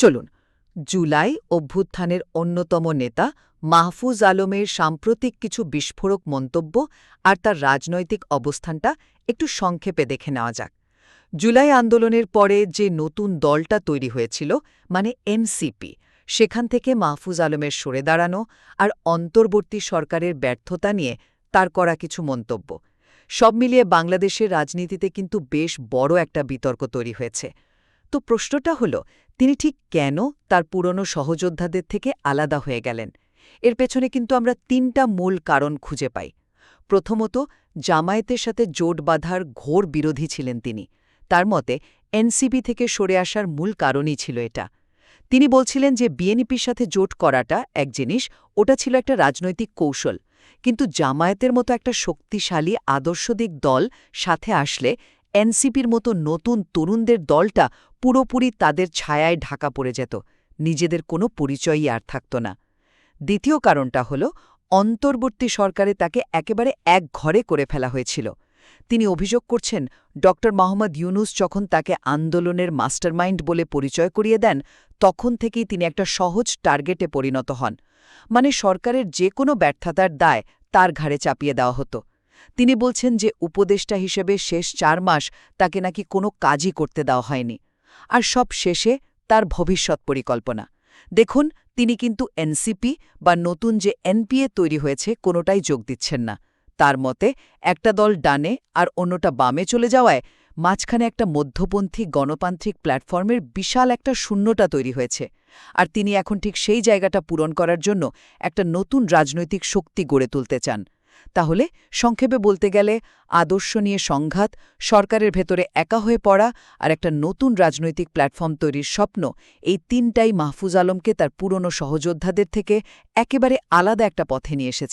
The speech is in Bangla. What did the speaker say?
চলুন, জুলাই অভ্যুত্থানের অন্যতম নেতা মাহফুজ আলমের সাম্প্রতিক কিছু বিস্ফোরক মন্তব্য আর তার রাজনৈতিক অবস্থানটা একটু সংক্ষেপে দেখে নেওয়া যাক। জুলাই আন্দোলনের পরে যে নতুন দলটা তৈরি হয়েছিল, মানে এনসিপি, সেখান থেকে মাহফুজ আলমের সরে দাঁড়ানো আর অন্তর্বর্তী সরকারের ব্যর্থতা নিয়ে তার করা কিছু মন্তব্য, সব মিলিয়ে বাংলাদেশের রাজনীতিতে কিন্তু বেশ বড় একটা বিতর্ক তৈরি হয়েছে। তো প্রশ্নটা হলো, তিনি ঠিক কেন তার পুরনো সহযোদ্ধাদের থেকে আলাদা হয়ে গেলেন? এর পেছনে কিন্তু আমরা তিনটা মূল কারণ খুঁজে পাই। প্রথমত, জামায়াতের সাথে জোট বাঁধার ঘোর বিরোধী ছিলেন তিনি। তার মতে এনসিপি থেকে সরে আসার মূল কারণই ছিল এটা। তিনি বলছিলেন যে বিএনপির সাথে জোট করাটা এক জিনিস, ওটা ছিল একটা রাজনৈতিক কৌশল, কিন্তু জামায়াতের মতো একটা শক্তিশালী আদর্শদিক দল সাথে আসলে এনসিপির মতো নতুন তরুণদের দলটা পুরোপুরি তাদের ছায়ায় ঢাকা পড়ে যেত, নিজেদের কোনো পরিচয়ই আর থাকত না। দ্বিতীয় কারণটা হল, অন্তর্বর্তী সরকারে তাকে একেবারে এক ঘরে করে ফেলা হয়েছিল। তিনি অভিযোগ করছেন, ড. মোহাম্মদ ইউনূস যখন তাকে আন্দোলনের মাস্টারমাইন্ড বলে পরিচয় করিয়ে দেন, তখন থেকেই তিনি একটা সহজ টার্গেটে পরিণত হন। মানে সরকারের যে কোনো ব্যর্থতার দায় তার ঘাড়ে চাপিয়ে দেওয়া হতো। তিনি বলছেন যে উপদেষ্টা হিসেবে শেষ ৪ মাস তাকে নাকি কোনো কাজই করতে দেওয়া হয়নি। আর সব শেষে তার ভবিষ্যৎ পরিকল্পনা দেখুন, তিনি কিন্তু এনসিপি বা নতুন যে এনপিএ তৈরি হয়েছে কোনোটাই যোগ দিচ্ছেন না। তার মতে একটা দল ডানে আর অন্যটা বামে চলে যাওয়ায় মাঝখানে একটা মধ্যপন্থী গণতান্ত্রিক প্ল্যাটফর্মের বিশাল একটা শূন্যতা তৈরি হয়েছে। আর তিনি এখন ঠিক সেই জায়গাটা পূরণ করার জন্য একটা নতুন রাজনৈতিক শক্তি গড়ে তুলতে চান। তাহলে সংক্ষেপে বলতে গেলে, আদর্শ নিয়ে সংঘাত, সরকারের ভেতরে একা হয়ে পড়া আর একটা নতুন রাজনৈতিক প্ল্যাটফর্ম তৈরির স্বপ্ন, এই তিনটাই মাহফুজ আলমকে তার পুরনো সহযোদ্ধাদের থেকে একেবারে আলাদা একটা পথে নিয়ে এসেছে।